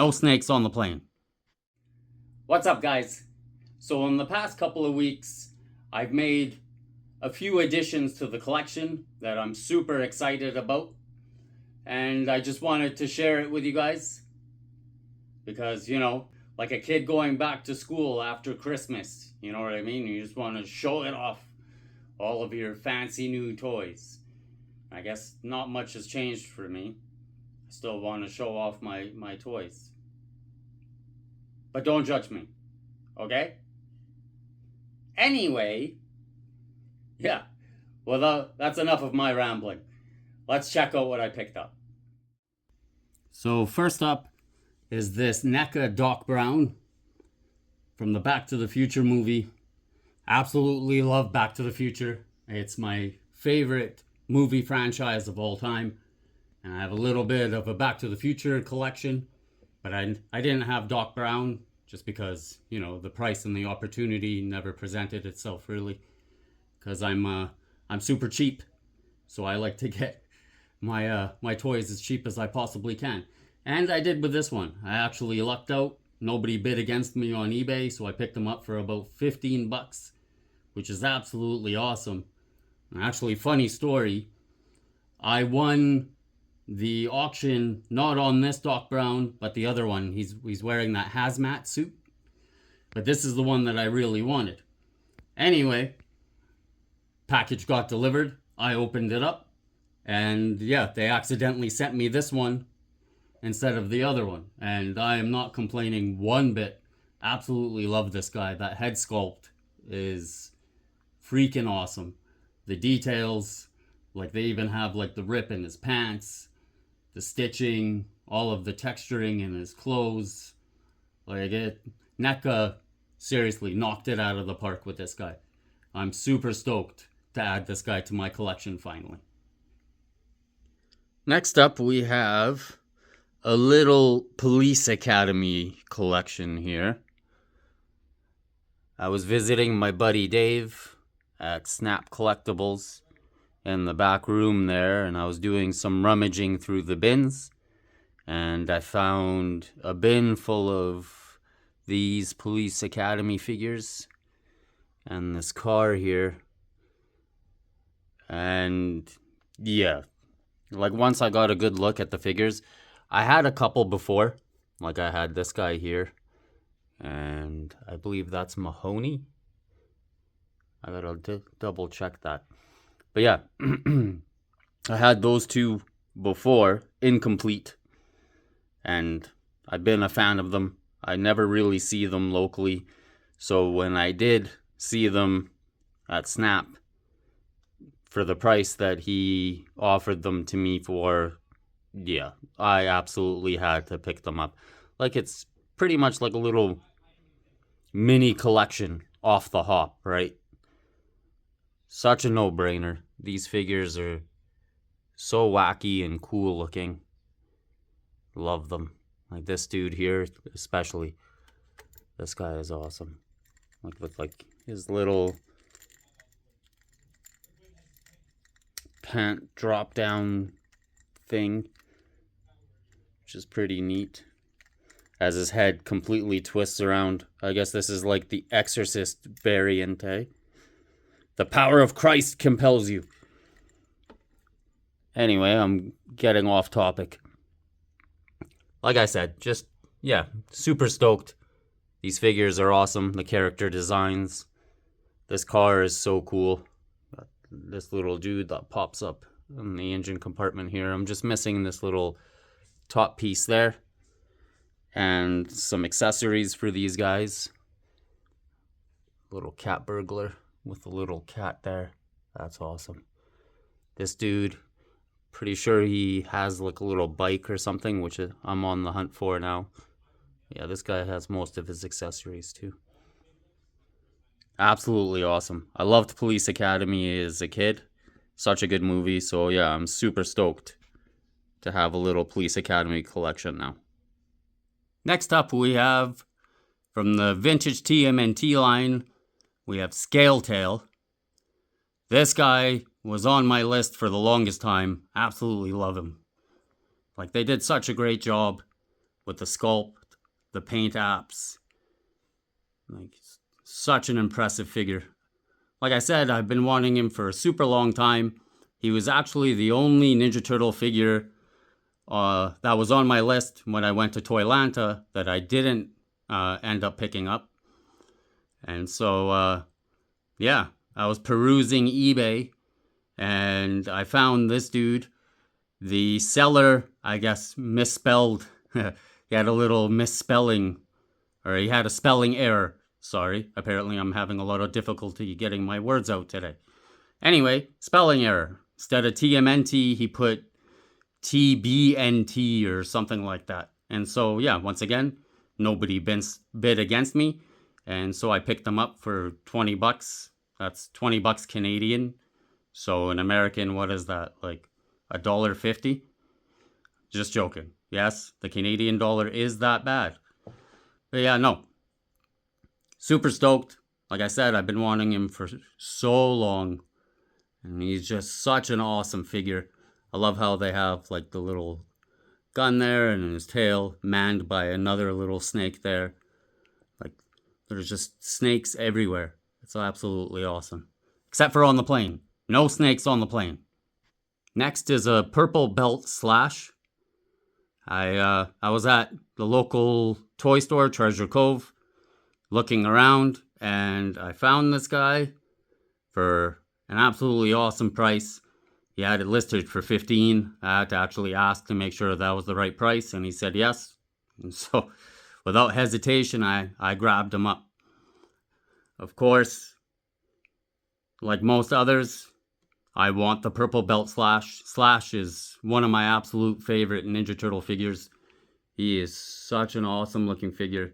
no snakes on the plane. What's up, guys? So in the past couple of weeks, I've made a few additions to the collection that I'm super excited about. And I just wanted to share it with you guys. Because, like a kid going back to school after Christmas, you know what I mean? You just want to show it off, all of your fancy new toys. I guess not much has changed for me. I still want to show off my toys. But don't judge me, okay? Anyway, yeah, well, that's enough of my rambling. Let's check out what I picked up. So first up is this NECA Doc Brown from the Back to the Future movie. Absolutely love Back to the Future. It's my favorite movie franchise of all time. And I have a little bit of a Back to the Future collection. But I didn't have Doc Brown just because, the price and the opportunity never presented itself really. Because I'm super cheap. So I like to get my toys as cheap as I possibly can. And I did with this one. I actually lucked out. Nobody bid against me on eBay, so I picked them up for about 15 bucks, which is absolutely awesome. Actually, funny story, I won the auction not on this Doc Brown, but the other one. He's wearing that hazmat suit. But this is the one that I really wanted. Anyway, package got delivered. I opened it up. And yeah, they accidentally sent me this one instead of the other one. And I am not complaining one bit. Absolutely love this guy. That head sculpt is freaking awesome. The details, like they even have like the rip in his pants, the stitching, all of the texturing in his clothes. NECA seriously knocked it out of the park with this guy. I'm super stoked to add this guy to my collection finally. Next up, we have a little Police Academy collection here. I was visiting my buddy Dave at Snap Collectibles in the back room there, and I was doing some rummaging through the bins, and I found a bin full of these Police Academy figures and this car here. And yeah, like once I got a good look at the figures, I had a couple before. Like I had this guy here, and I believe that's Mahoney. I gotta double check that. But yeah, I had those two before, incomplete, and I've been a fan of them. I never really see them locally, so when I did see them at Snap for the price that he offered them to me for, yeah, I absolutely had to pick them up. Like it's pretty much like a little mini collection off the hop, right? Such a no-brainer. These figures are so wacky and cool looking. Love them. Like this dude here, especially. This guy is awesome. Like with like his little pant drop down thing, which is pretty neat. As his head completely twists around. I guess this is like the Exorcist variant, eh? The power of Christ compels you. Anyway, I'm getting off topic. Like I said, just, yeah, super stoked. These figures are awesome. The character designs. This car is so cool. Got this little dude that pops up in the engine compartment here. I'm just missing this little top piece there. And some accessories for these guys. Little cat burglar with a little cat there. That's awesome. This dude, pretty sure he has like a little bike or something, which I'm on the hunt for now. Yeah, this guy has most of his accessories too. Absolutely awesome. I loved Police Academy as a kid. Such a good movie. So yeah, I'm super stoked to have a little Police Academy collection now. Next up, we have from the vintage TMNT line, we have Scale Tail. This guy was on my list for the longest time. Absolutely love him. Like, they did such a great job with the sculpt the paint apps. Like, such an impressive figure. Like I said, I've been wanting him for a super long time. He was actually the only Ninja Turtle figure that was on my list when I went to Toylanta that I didn't end up picking up. And so, yeah, I was perusing eBay and I found this dude. The seller, I guess, misspelled. He had a little misspelling, or he had a spelling error. Sorry, apparently I'm having a lot of difficulty getting my words out today. Anyway, spelling error. Instead of TMNT, he put TBNT or something like that. And so, yeah, once again, nobody bid against me. And so I picked them up for 20 bucks. That's 20 bucks Canadian. So in American, what is that? Like $1.50? Just joking. Yes, the Canadian dollar is that bad. But yeah, no. Super stoked. Like I said, I've been wanting him for so long. And he's just such an awesome figure. I love how they have like the little gun there and his tail manned by another little snake there. Like, there's just snakes everywhere. It's absolutely awesome. Except for on the plane. No snakes on the plane. Next is a purple belt slash. I was at the local toy store, Treasure Cove, looking around, and I found this guy for an absolutely awesome price. He had it listed for $15. I had to actually ask to make sure that was the right price, and he said yes. And so, without hesitation, I grabbed him up. Of course, like most others, I want the purple belt slash. Slash is one of my absolute favorite Ninja Turtle figures. He is such an awesome looking figure.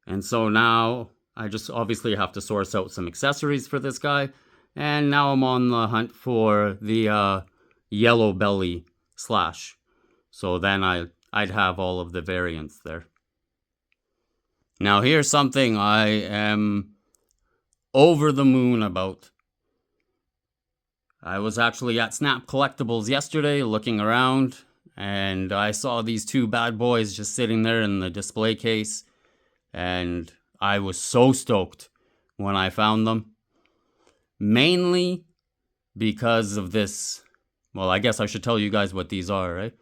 And so now I just obviously have to source out some accessories for this guy. And now I'm on the hunt for the yellow belly slash. So then I'd have all of the variants there. Now here's something I am over the moon about. I was actually at Snap Collectibles yesterday looking around, and I saw these two bad boys just sitting there in the display case, and I was so stoked when I found them. Mainly because of this. Well, I guess I should tell you guys what these are, right?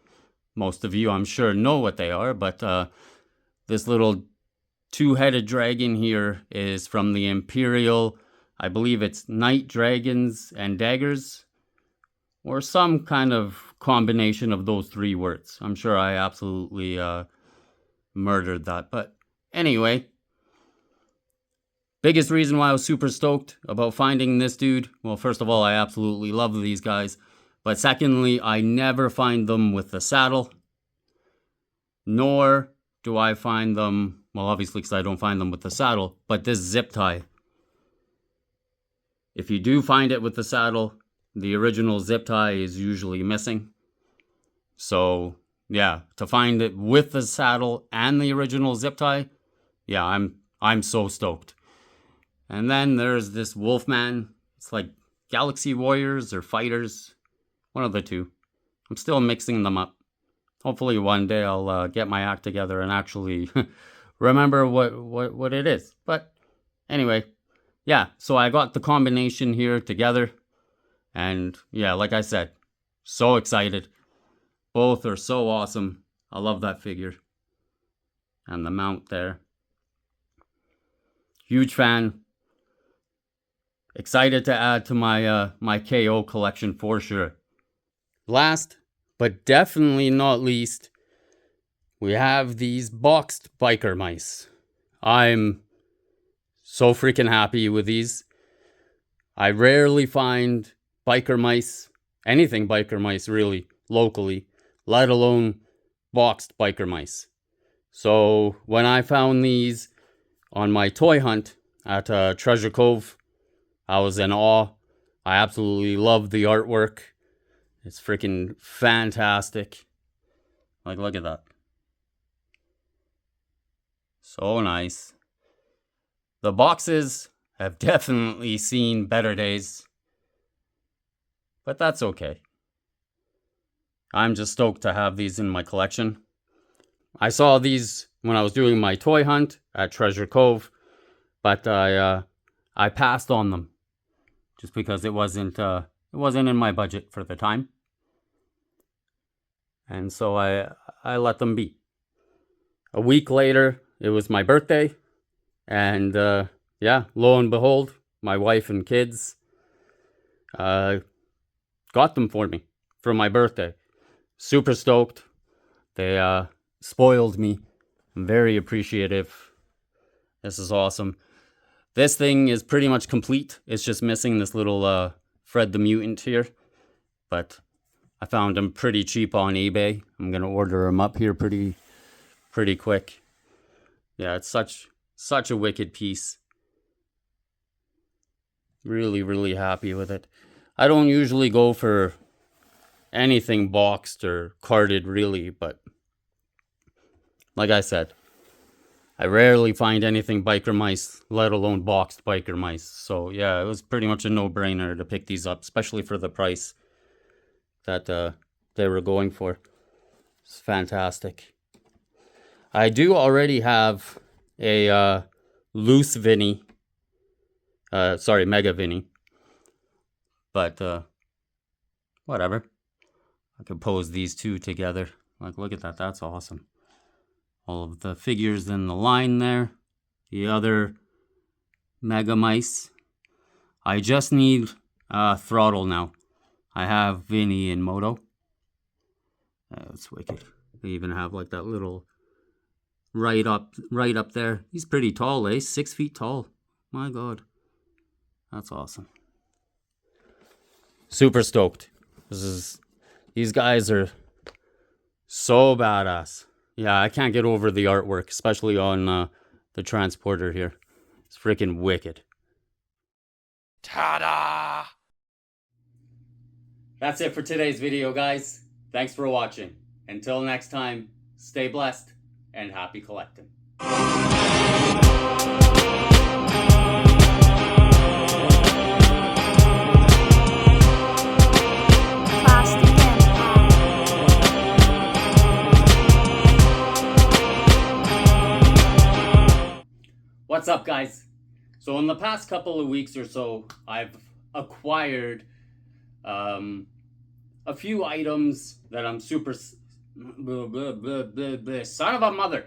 Most of you, I'm sure, know what they are, but this little two-headed dragon here is from the Imperial, I believe it's Night Dragons and Daggers, or some kind of combination of those three words. I'm sure I absolutely murdered that, but anyway, biggest reason why I was super stoked about finding this dude, well, first of all, I absolutely love these guys. But secondly, I never find them with the saddle. Nor do I find them, well, obviously because I don't find them with the saddle, but this zip tie. If you do find it with the saddle, the original zip tie is usually missing. So, yeah, to find it with the saddle and the original zip tie, yeah, I'm so stoked. And then there's this Wolfman. It's like Galaxy Warriors or Fighters. One of the two. I'm still mixing them up. Hopefully one day I'll get my act together and actually remember what it is. But anyway, yeah, so I got the combination here together. And yeah, like I said, so excited. Both are so awesome. I love that figure. And the mount there. Huge fan. Excited to add to my my KO collection for sure. Last, but definitely not least, we have these boxed biker mice. I'm so freaking happy with these. I rarely find biker mice, anything biker mice really, locally, let alone boxed biker mice. So when I found these on my toy hunt at Treasure Cove, I was in awe. I absolutely love the artwork. It's freaking fantastic. Like, look at that. So nice. The boxes have definitely seen better days. But that's okay. I'm just stoked to have these in my collection. I saw these when I was doing my toy hunt at Treasure Cove, but I passed on them just because it wasn't in my budget for the time, and so I let them be. A week later, it was my birthday, and yeah, lo and behold, my wife and kids got them for me for my birthday. Super stoked. They spoiled me. I'm very appreciative. This is awesome. This thing is pretty much complete. It's just missing this little Fred the Mutant here. But I found them pretty cheap on eBay. I'm going to order them up here pretty quick. Yeah, it's such a wicked piece. Really, really happy with it. I don't usually go for anything boxed or carded really, but like I said, I rarely find anything biker mice, let alone boxed biker mice. So yeah, it was pretty much a no-brainer to pick these up, especially for the price that they were going for. It's fantastic. I do already have a loose Vinny, Mega Vinny, but whatever. I could pose these two together. Like, look at that. That's awesome. All of the figures in the line there. The other Mega Mice. I just need throttle now. I have Vinny and Moto. That's wicked. They even have like that little right up there. He's pretty tall, eh? 6 feet tall. My God. That's awesome. Super stoked. These guys are so badass. Yeah, I can't get over the artwork, especially on the transporter here. It's freaking wicked. Ta-da! That's it for today's video, guys. Thanks for watching. Until next time, stay blessed and happy collecting. What's up, guys? So in the past couple of weeks or so, I've acquired a few items that I'm super son of a mother.